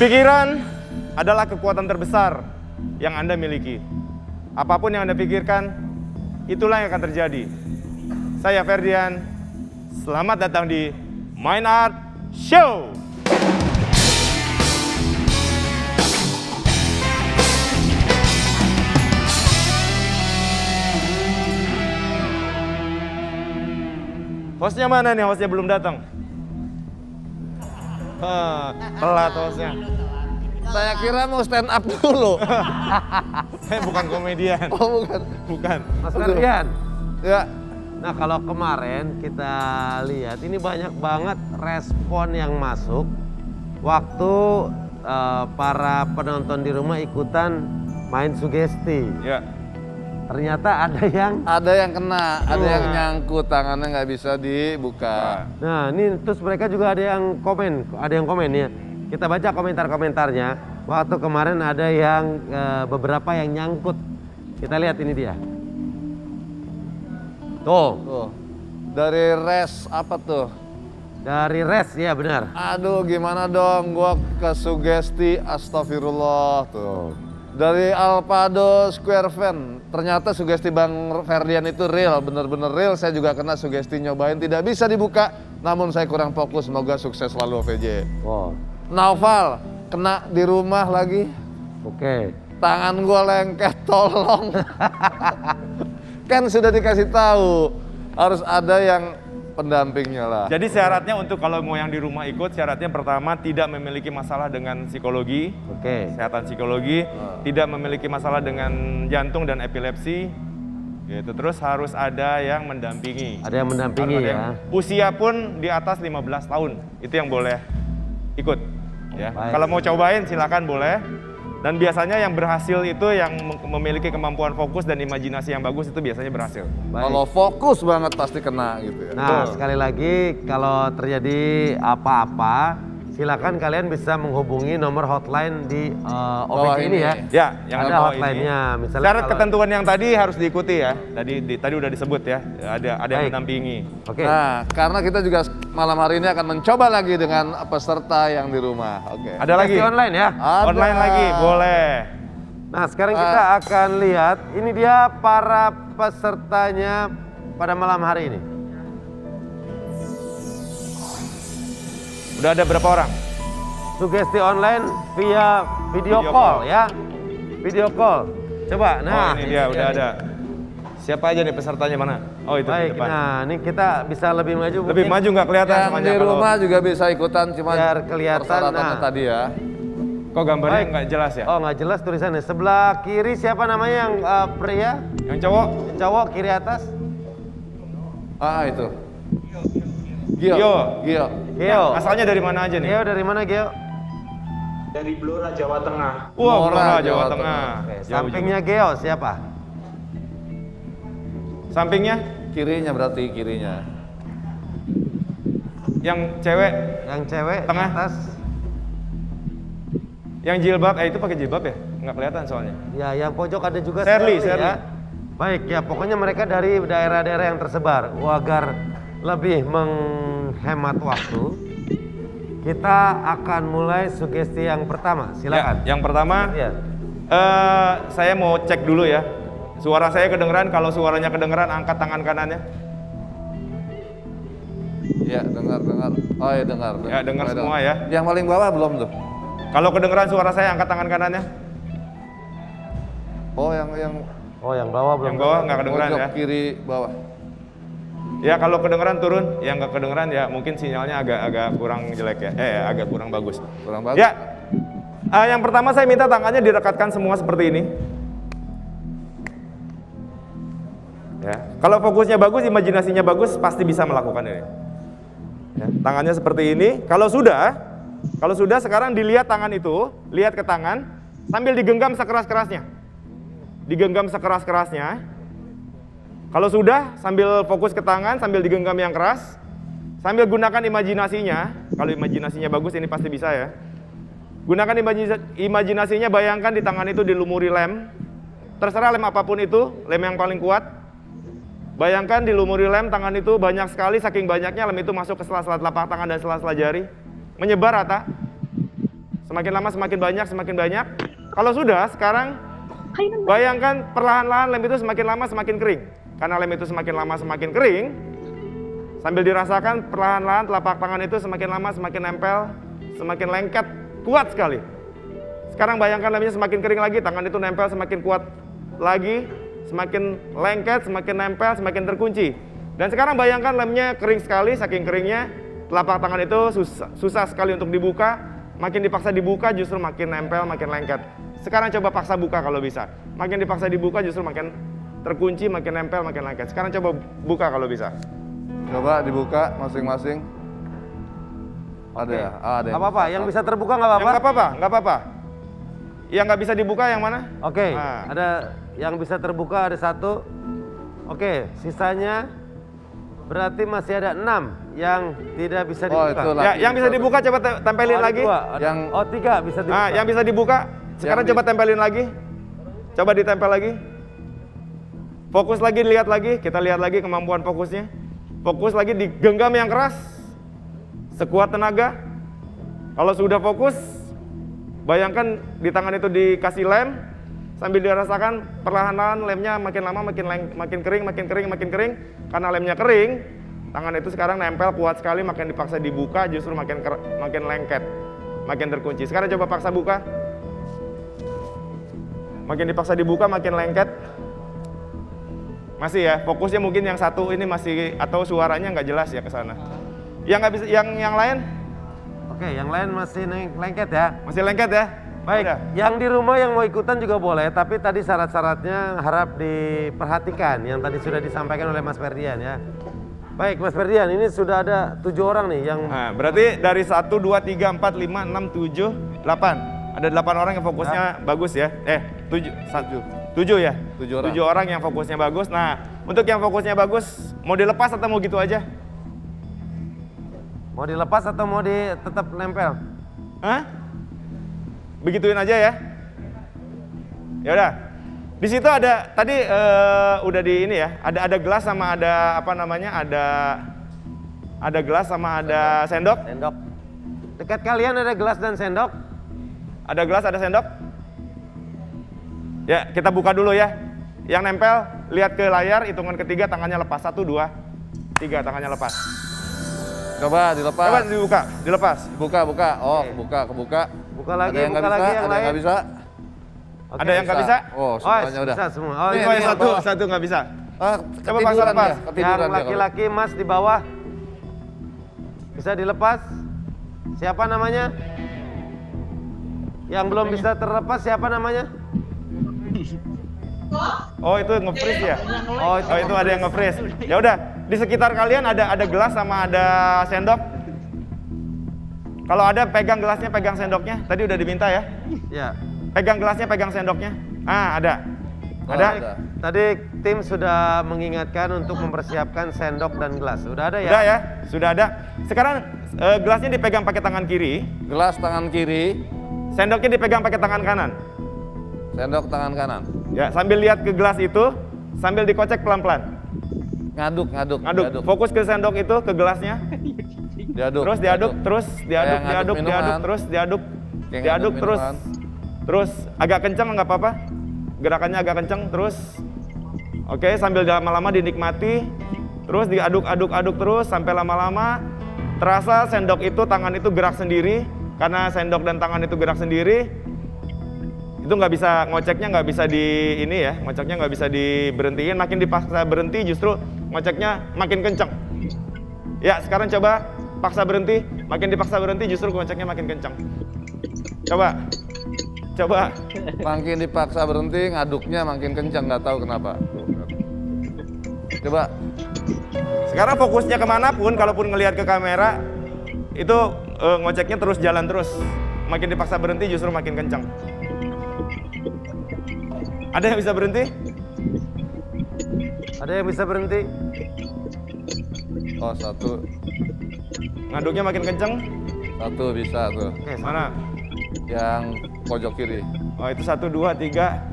Pikiran adalah kekuatan terbesar yang Anda miliki. Apapun yang Anda pikirkan, itulah yang akan terjadi. Saya Ferdian, selamat datang di Mind Art Show. Hostnya mana nih? Hostnya belum datang. Telat hostnya. Saya kira mau stand up dulu. Saya bukan komedian. Oh bukan. Bukan. Mas Ferdian. Ya. Nah kalau kemarin kita lihat ini banyak banget respon yang masuk waktu para penonton di rumah ikutan main sugesti. Ya. Ternyata Ada yang kena, ada yang nyangkut, tangannya nggak bisa dibuka. Nah ini terus mereka juga ada yang komen ya. Kita baca komentar-komentarnya. Waktu kemarin ada yang beberapa yang nyangkut. Kita lihat ini dia. Tuh. Dari res apa tuh? Dari res ya benar. Aduh gimana dong, gua ke sugesti, astagfirullah tuh. Dari Alpado Square Van, ternyata sugesti Bang Ferdian itu real, bener-bener real. Saya juga kena sugesti nyobain, tidak bisa dibuka, namun saya kurang fokus. Semoga sukses selalu OVJ. Wow. Naufal, kena di rumah lagi. Oke. Tangan gua lengket, tolong. Kan sudah dikasih tahu, harus ada yang pendampingnya lah. Jadi syaratnya untuk kalau mau yang di rumah ikut, syaratnya pertama tidak memiliki masalah dengan psikologi, kesehatan psikologi, tidak memiliki masalah dengan jantung dan epilepsi, gitu. Terus harus ada yang mendampingi. Ada yang mendampingi ya. Usia pun di atas 15 tahun, itu yang boleh ikut. Ya. Baik. Kalau mau cobain silakan boleh. Dan biasanya yang berhasil itu yang memiliki kemampuan fokus dan imajinasi yang bagus itu biasanya berhasil. Baik. Kalau fokus banget pasti kena gitu ya. Nah sekali lagi kalau terjadi apa-apa silakan kalian bisa menghubungi nomor hotline di OVJ ini ya. Ya, yang ada hotline-nya. Misalnya syarat ketentuan yang tadi harus diikuti ya. Tadi udah disebut ya. Ada yang mendampingi. Oke. Nah, karena kita juga malam hari ini akan mencoba lagi dengan peserta yang di rumah. Oke. Ada lagi online ya. Ada. Online lagi, boleh. Nah sekarang kita akan lihat ini dia para pesertanya pada malam hari ini. Udah ada berapa orang? Sugesti online via video call ya. Video call. Coba. Nah, ini dia udah ada. Siapa aja nih pesertanya mana? Oh itu di baik, depan. nah ini kita bisa lebih maju. Lebih maju nggak kelihatan Yang semuanya di kalau rumah juga bisa ikutan, cuma biar kelihatan. persyaratannya tadi ya. kok gambarnya Baik. nggak jelas ya? Oh nggak jelas tulisannya. Sebelah kiri siapa namanya yang pria? Yang cowok? Yang cowok kiri atas. Ah itu. Gio. Gio. Geo. Asalnya dari mana aja nih? Geo dari mana Geo? Dari Blora, Jawa Tengah. Wah, Blora, Blora, Jawa Jawa Tengah. Tengah. Oke, Jauh sampingnya Geo siapa? juga. Sampingnya? Kirinya berarti kirinya. Yang cewek? Yang cewek Tengah. di atas. Yang jilbab? Itu pakai jilbab ya? Nggak kelihatan soalnya. Ya, yang pojok ada juga Shirley. ya. Baik ya, pokoknya mereka dari daerah-daerah yang tersebar. Agar lebih menghemat waktu, kita akan mulai sugesti yang pertama. Silakan. Ya, yang pertama, Ya. saya mau cek dulu ya. Suara saya kedengeran, kalau suaranya kedengeran angkat tangan kanannya. Ya, dengar. Oh ya dengar. Ya, dengar semua ya. Yang paling bawah belum tuh? Kalau kedengeran suara saya angkat tangan kanannya. Oh yang Oh, yang bawah belum. Yang bawah nggak kedengeran pojok ya. kiri bawah. Ya kalau kedengeran turun, yang nggak kedengeran ya mungkin sinyalnya agak kurang jelek ya. Agak kurang bagus. Kurang bagus. Ya, yang pertama saya minta tangannya direkatkan semua seperti ini. Ya, kalau fokusnya bagus, imajinasinya bagus, pasti bisa melakukan ini. Ya, tangannya seperti ini. Kalau sudah sekarang dilihat tangan itu, lihat ke tangan, sambil digenggam sekeras-kerasnya. Digenggam sekeras-kerasnya. Kalau sudah, sambil fokus ke tangan, sambil digenggam yang keras, sambil gunakan imajinasinya. Kalau imajinasinya bagus, ini pasti bisa ya. Gunakan imajinasinya, bayangkan di tangan itu dilumuri lem. Terserah lem apapun itu, lem yang paling kuat. Bayangkan dilumuri lem, tangan itu banyak sekali, saking banyaknya lem itu masuk ke sela-sela telapak tangan dan sela-sela jari. Menyebar rata. Semakin lama semakin banyak. Kalau sudah, sekarang bayangkan perlahan-lahan lem itu semakin lama semakin kering. Karena lem itu semakin lama semakin kering, sambil dirasakan perlahan-lahan telapak tangan itu semakin lama semakin nempel, semakin lengket, kuat sekali. Sekarang bayangkan lemnya semakin kering lagi, tangan itu nempel semakin kuat lagi, semakin lengket, semakin nempel, semakin terkunci. Dan sekarang bayangkan lemnya kering sekali, saking keringnya telapak tangan itu susah sekali untuk dibuka. Makin dipaksa dibuka justru makin nempel, makin lengket. Sekarang coba paksa buka kalau bisa. Makin dipaksa dibuka justru makin terkunci, makin nempel, makin lengket. Sekarang coba buka kalau bisa. Coba dibuka masing-masing. Ada ya? Ada. Nggak apa-apa, yang bisa terbuka nggak apa-apa? Nggak apa-apa. Yang nggak bisa dibuka yang mana? Oke, Nah. ada yang bisa terbuka ada 1. Oke, sisanya berarti masih ada 6 yang tidak bisa Oh, dibuka. itulah. Ya, yang bisa dibuka coba tempelin Ada lagi. 2, Yang- 3 bisa dibuka. Nah, yang bisa dibuka. Sekarang Yang coba tempelin lagi. Coba ditempel lagi. Fokus lagi, lihat lagi. Kita lihat lagi kemampuan fokusnya. Fokus lagi, digenggam yang keras. Sekuat tenaga. Kalau sudah fokus, bayangkan di tangan itu dikasih lem. Sambil dirasakan perlahan-lahan lemnya makin lama makin kering. Karena lemnya kering, tangan itu sekarang nempel kuat sekali, makin dipaksa dibuka justru makin lengket, makin terkunci. Sekarang coba paksa buka. Makin dipaksa dibuka makin lengket. Masih ya, fokusnya mungkin yang 1 ini masih, atau suaranya nggak jelas ya ke sana. Yang nggak bisa, yang lain Oke, yang lain masih lengket ya. masih lengket ya. Baik, Udah. yang di rumah yang mau ikutan juga boleh, tapi tadi syarat-syaratnya harap diperhatikan yang tadi sudah disampaikan oleh Mas Ferdian ya. Baik, Mas Ferdian, ini sudah ada 7 orang nih yang Nah, berarti dari 1, 2, 3, 4, 5, 6, 7, 8. Ada 8 orang yang fokusnya bagus ya. 7 ya. 7 orang. 7 orang yang fokusnya bagus. Nah, untuk yang fokusnya bagus, mau dilepas atau mau gitu aja? mau dilepas atau mau tetap nempel? Hah? Begituin aja ya. Ya udah. Di situ ada tadi udah di ini ya. Ada gelas sama ada apa namanya? Ada gelas sama ada sendok. Sendok. Dekat kalian ada gelas dan sendok? Ada gelas, ada sendok. Ya, kita buka dulu ya. Yang nempel, lihat ke layar, hitungan ketiga tangannya lepas. 1, 2, 3 tangannya lepas. Coba dilepas. Coba dibuka, dilepas. Buka. Oh, Oke. buka. Buka lagi, Ada yang nggak buka bisa, lagi yang ada yang lain. nggak bisa. Oke. Ada yang nggak bisa? Oh, semuanya udah. Bisa semua. Oh, Nih, ini Oh, nih, yang bawah. satu nggak bisa. Ah, Coba ketiduran pasang lepas. dia, yang ketiduran dia kalau- laki-laki Mas di bawah. Bisa dilepas. Siapa namanya? Yang belum bisa terlepas siapa namanya? Oh, itu nge-freeze ya? Oh, Oh, itu ada yang nge-freeze. Ya udah, di sekitar kalian ada gelas sama ada sendok. Kalau ada pegang gelasnya, pegang sendoknya. Tadi udah diminta ya. Ya. Pegang gelasnya, pegang sendoknya. Ah, ada. Oh, Ada? ada. Tadi tim sudah mengingatkan untuk mempersiapkan sendok dan gelas. Sudah ada ya? Sudah ya? Sudah ada. Sekarang gelasnya dipegang pakai tangan kiri, Gelas tangan kiri, sendoknya dipegang pakai tangan kanan. sendok tangan kanan. Ya, sambil lihat ke gelas itu, sambil dikocek pelan-pelan. Ngaduk. Ngaduk. Fokus ke sendok itu, ke gelasnya. Diaduk. Terus diaduk, terus diaduk, Kayak ngaduk minuman. terus diaduk. Kayak Diaduk ngaduk terus. minuman. Terus agak kencang nggak apa-apa. Gerakannya agak kencang terus. Oke, sambil lama-lama dinikmati. Terus diaduk-aduk terus sampai lama-lama terasa sendok itu, tangan itu gerak sendiri. Karena sendok dan tangan itu gerak sendiri, itu nggak bisa, ngoceknya nggak bisa di ini ya, ngoceknya nggak bisa diberhentiin. Makin dipaksa berhenti justru ngoceknya makin kencang. Ya, sekarang coba paksa berhenti, makin dipaksa berhenti justru ngoceknya makin kencang. Coba. Makin dipaksa berhenti, ngaduknya makin kencang, nggak tahu kenapa. Coba. Sekarang fokusnya kemanapun, kalaupun ngelihat ke kamera, itu ngoceknya terus jalan terus. Makin dipaksa berhenti justru makin kencang. Ada yang bisa berhenti? Ada yang bisa berhenti? Oh, satu Ngaduknya makin kencang. bisa tuh. Oke, Mana? Yang pojok kiri. Oh, itu 1, 2, 3.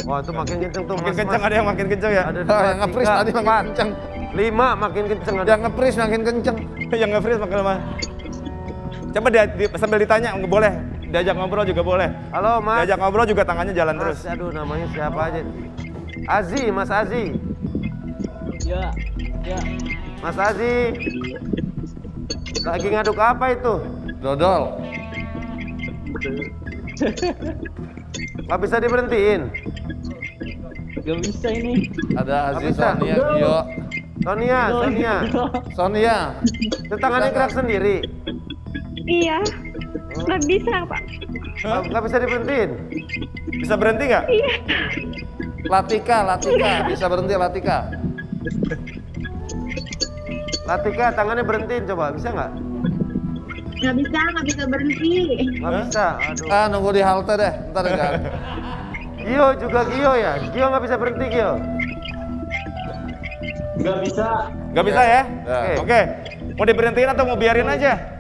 Wah, itu makin kenceng tuh Makin Mas. kencang, ada yang makin kencang ya? Ada Ah, 2, yang nge-freeze 3, tadi makin 4, kenceng. 5 makin kenceng ada. Yang nge-freeze makin kenceng. Yang nge-freeze makin lama. Coba sambil ditanya, boleh. Diajak ngobrol juga boleh. Halo Mas. Diajak ngobrol juga tangannya jalan terus. Mas, aduh namanya siapa aja? Azi, Mas Azi. Ya, ya. Mas Azi. Lagi ngaduk apa itu? Dodol. Gak bisa diberhentiin. Gak bisa ini. Ada Aziz, bisa. Sonia, Gio. Sonia. Sonia. Itu tangannya gerak sendiri. Iya, nggak bisa Pak. Gak bisa diberhentiin. Bisa berhenti nggak? Iya, Latika. Bisa berhenti Latika. Latika tangannya berhentiin coba, bisa nggak? nggak bisa berhenti. Nggak bisa. Aduh. Ah, nunggu di halte deh. Ntar enggak. Gio juga Gio ya. Gio nggak bisa berhenti Gio. Nggak bisa. Nggak bisa ya? Ya. Oke. Mau diberhentiin atau mau biarin aja?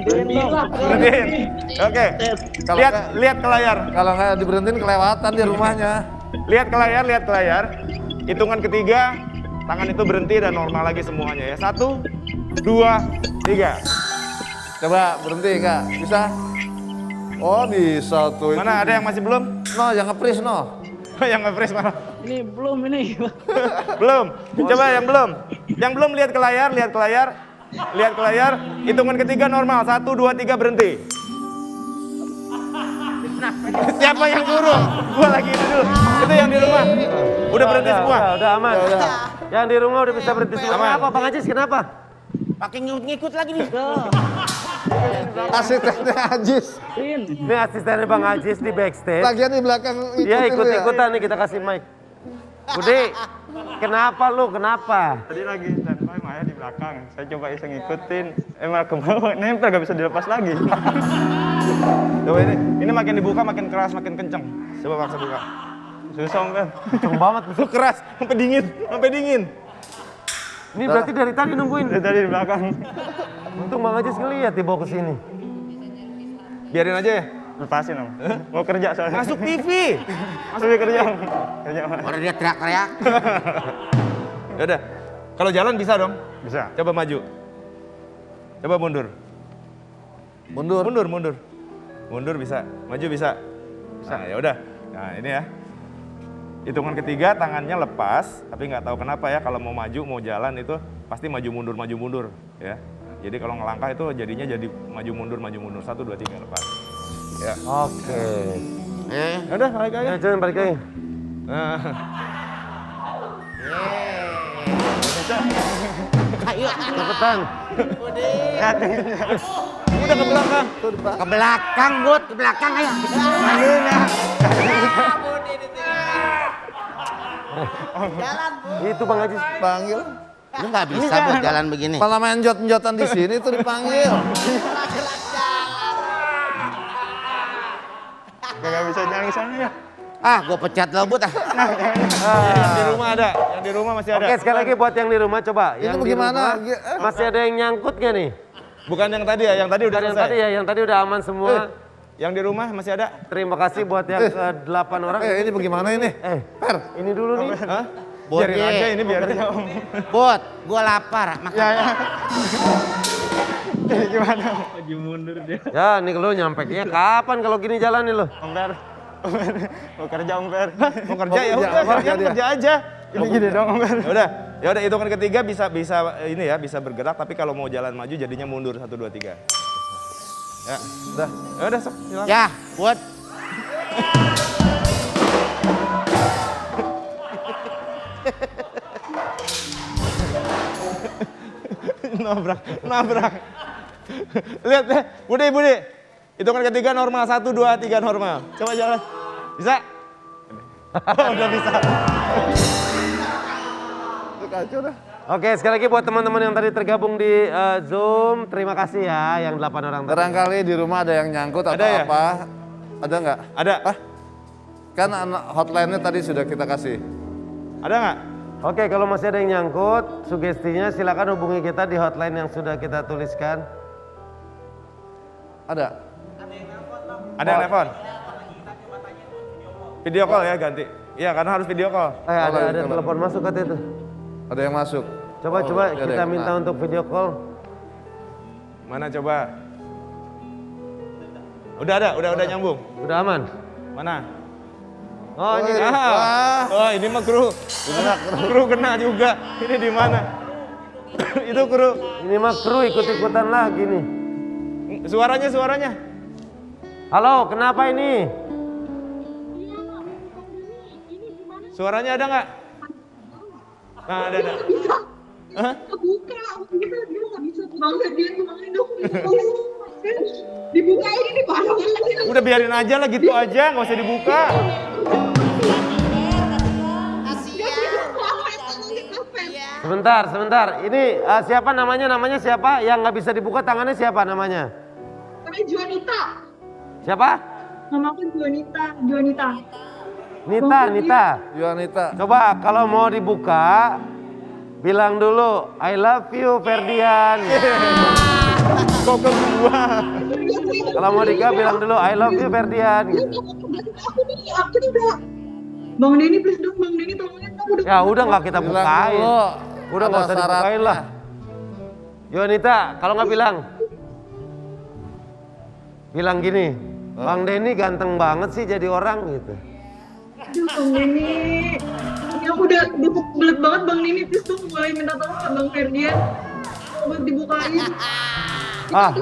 Berhentilah. Berhentiin. Oke. Kalau Lihat ke layar. Kalau nggak diberhentiin kelewatan di rumahnya. Lihat ke layar. Hitungan ketiga, tangan itu berhenti dan normal lagi semuanya ya. 1, 2, 3. Coba berhenti Kak. Bisa? Oh bisa tuh. Mana ada yang masih belum? No, yang nge-freeze no. Yang nge-freeze mana? Ini belum ini. Belum. Coba yang belum. Yang belum lihat ke layar. Lihat ke layar. Hitungan ketiga normal. 1, 2, 3 berhenti. Siapa yang suruh? Gua lagi itu dulu. Itu yang di rumah. Udah berhenti semua. Udah aman. Yang di rumah udah bisa berhenti semua. Aman. Apa Bang Ajis kenapa? Pakai ngikut lagi nih. Asistennya Ajis. Ini asistennya Bang Ajis di backstage. Lagian di belakang Iya ikutin ikut-ikutan nih kita kasih mic. Budi, kenapa lu? Kenapa? Tadi lagi standby Maya di belakang. Saya coba iseng ngikutin. Emang ke bawah nempel gak bisa dilepas lagi. Coba ini makin dibuka makin keras makin kenceng. Coba paksa buka. Susah Om. Kenceng banget. Itu keras sampai dingin. Ini berarti dari tadi nungguin. Dari tadi di belakang. Untung Bang Ajis ngeliat dibawa ke sini. Biarin aja ya. Lepasin Om. Mau kerja soalnya. Masuk TV. Masuk kerja Om. Kerja Om. Orang dia teriak-teriak. Ya udah. Kalau jalan bisa dong. Bisa. Coba maju. Coba mundur. Mundur bisa. Maju bisa. Nah, ya udah. Nah, ini ya. Hitungan ketiga tangannya lepas, tapi nggak tahu kenapa ya kalau mau maju mau jalan itu pasti maju mundur ya. Jadi kalau ngelangkah itu jadinya jadi maju mundur 1, 2, 3 lepas. Ya. Oke. Ya udah balik aja. Jangan balik lagi. Nah. Ayo. Cepetan. Udah ke belakang. Ke belakang, Bud. Ke belakang ayo. Itu Bang Ajis. Panggil. Lu nggak bisa buat jalan begini. Malah main jot-jotan di sini tuh dipanggil. Gak bisa jalan ke sana ya. Ah, gua pecat lo, Bud. Yang di rumah ada, yang di rumah masih ada. Oke sekali lagi buat yang di rumah coba. Ini Yang di bagaimana? rumah, masih ada yang nyangkut nggak nih? Bukan yang tadi ya, yang tadi udah Dari yang selesai. tadi ya, yang tadi udah aman semua. Yang di rumah masih ada. Terima kasih buat yang ke-8 orang. Ini bagaimana ini? Per, ini dulu nih. Hah? Bud, Biarin aja ini biarin. Bud, gua lapar. Makan. Gimana? Lagi mundur dia. Ya, nih lo nyampe kapan kalau gini jalan nih lo? Om Per. Mau kerja Om Per. Mau kerja ya udah, kerja aja. Gini dong Om Per. Ya udah hitungan ketiga bisa ini ya, bisa bergerak tapi kalau mau jalan maju jadinya mundur 1, 2, 3. Ya, udah. Ya udah, sok, silakan. Ya, Bud. Nabrak. Lihat deh, Budi. Hitungan ketiga normal, 1, 2, 3 normal. Coba jalan. Bisa? Oh, udah bisa. Kacau dah. Oke, sekali lagi buat teman-teman yang tadi tergabung di Zoom, terima kasih ya yang 8 orang tadi. Barangkali di rumah ada yang nyangkut atau Ada ya? apa? Ada nggak? Ada? Kan hotline-nya tadi sudah kita kasih. Ada nggak? Oke, kalau masih ada yang nyangkut, sugestinya silakan hubungi kita di hotline yang sudah kita tuliskan. Ada? Ada yang telepon? Video call ya ganti. Iya, karena harus video call. Ada telepon masuk katanya itu. Ada yang masuk. Coba Oh, ada kita yang minta kena. untuk video call. Mana coba? Udah ada, udah nyambung. Udah aman? Mana? Oh, ini. Ah, oh ini mah kru. Kru kena juga. Ini di mana? Itu kru. Ini mah kru ikut-ikutan lagi nih. Suaranya. Halo, kenapa ini? Suaranya ada nggak? Nah, ada. Hah? Kebuka, kita dia nggak bisa Bang Ferdian kemarin dong. Dibuka ini parah banget. Udah biarin aja lah gitu aja, nggak usah dibuka. Sebentar. Ini siapa namanya? Namanya siapa? Yang nggak bisa dibuka tangannya siapa namanya? Namanya Juanita. Siapa? Nama aku Juanita. Nita. Yuanita. Coba kalau mau dibuka, bilang dulu I love you Ferdian. Kok ke gua? Kalau mau nikah bilang dulu I love you Ferdian. Aku nih udah. Bang Denny please dong, Bang Denny tolongin dong udah. Ya udah nggak kita Bilang bukain. dulu. Udah nggak Ada usah dibukain syaratnya. lah. Yuanita, kalau nggak bilang gini, Bang Denny ganteng banget sih jadi orang gitu. Aduh Bang Denny. Ini aku udah belet banget Bang Denny please dong mulai minta tolong ke Bang Ferdian. Buat dibukain. Udah,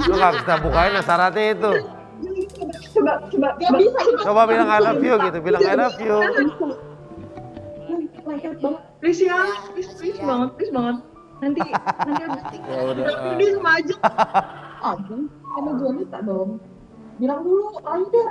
lu nggak kita bukain lah syaratnya itu. Coba. Gak bisa. Coba bilang I love you gitu, bilang I love you. Lengket banget. Please ya, please banget. Nanti Ya udah. dia sama aja. Aduh, sama Juanita dong. Bilang dulu, ayo deh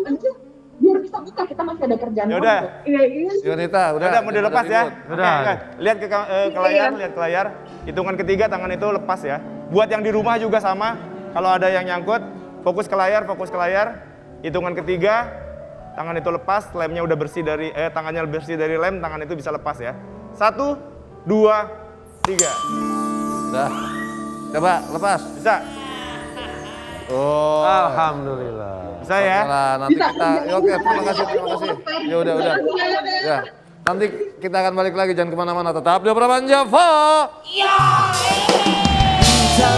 aja. Biar bisa buka, kita masih ada kerjaan. Ya udah. Iya. Yuanita, udah. Udah mau dilepas ya? Udah. Oke. Lihat ke layar. Hitungan ketiga tangan itu lepas ya. Buat yang di rumah juga sama. Kalau ada yang nyangkut, fokus ke layar. Hitungan ketiga, tangan itu lepas, lemnya udah bersih dari tangannya bersih dari lem, tangan itu bisa lepas ya. 1, 2, 3. Udah. Coba lepas. Bisa? Oh. Alhamdulillah. Bisa ya? Nah, nanti kita oke, terima kasih. Ya udah. Ya. Nanti kita akan balik lagi, jangan kemana-mana, tetap di Praban Java.